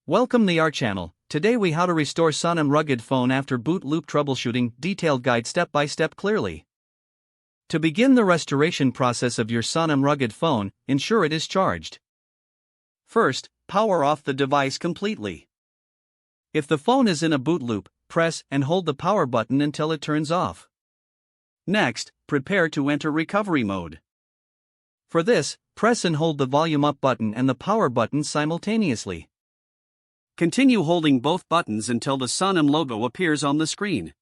Welcome to our channel. Today we how to restore Sonim rugged phone after boot loop troubleshooting, detailed guide step by step clearly. To begin the restoration process of your Sonim rugged phone, ensure it is charged. First, power off the device completely. If the phone is in a boot loop, press and hold the power button until it turns off. Next, prepare to enter recovery mode. For this, press and hold the volume up button and the power button simultaneously. Continue holding both buttons until the Sonim logo appears on the screen.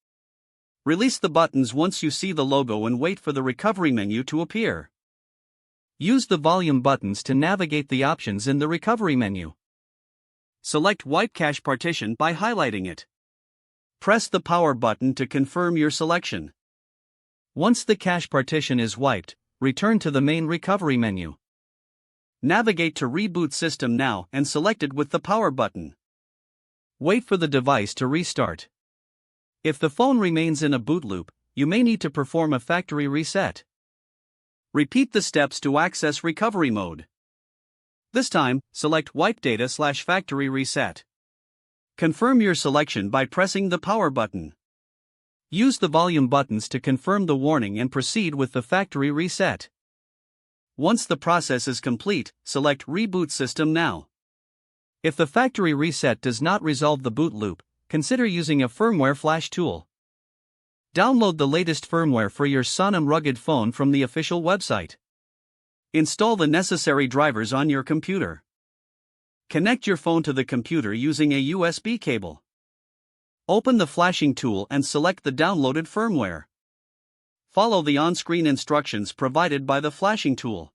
Release the buttons once you see the logo and wait for the recovery menu to appear. Use the volume buttons to navigate the options in the recovery menu. Select Wipe Cache Partition by highlighting it. Press the power button to confirm your selection. Once the cache partition is wiped, return to the main recovery menu. Navigate to Reboot System Now and select it with the power button. Wait for the device to restart. If the phone remains in a boot loop, you may need to perform a factory reset. Repeat the steps to access recovery mode. This time, select Wipe Data/Factory Reset. Confirm your selection by pressing the power button. Use the volume buttons to confirm the warning and proceed with the factory reset. Once the process is complete, select Reboot System Now. If the factory reset does not resolve the boot loop, consider using a firmware flash tool. Download the latest firmware for your Sonim rugged phone from the official website. Install the necessary drivers on your computer. Connect your phone to the computer using a USB cable. Open the flashing tool and select the downloaded firmware. Follow the on-screen instructions provided by the flashing tool.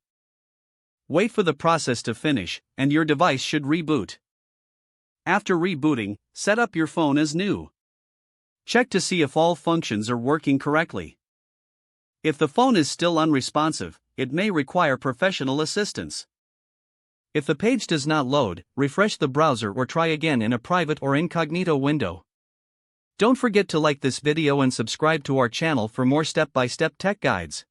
Wait for the process to finish, and your device should reboot. After rebooting, set up your phone as new. Check to see if all functions are working correctly. If the phone is still unresponsive, it may require professional assistance. If the page does not load, refresh the browser or try again in a private or incognito window. Don't forget to like this video and subscribe to our channel for more step-by-step tech guides.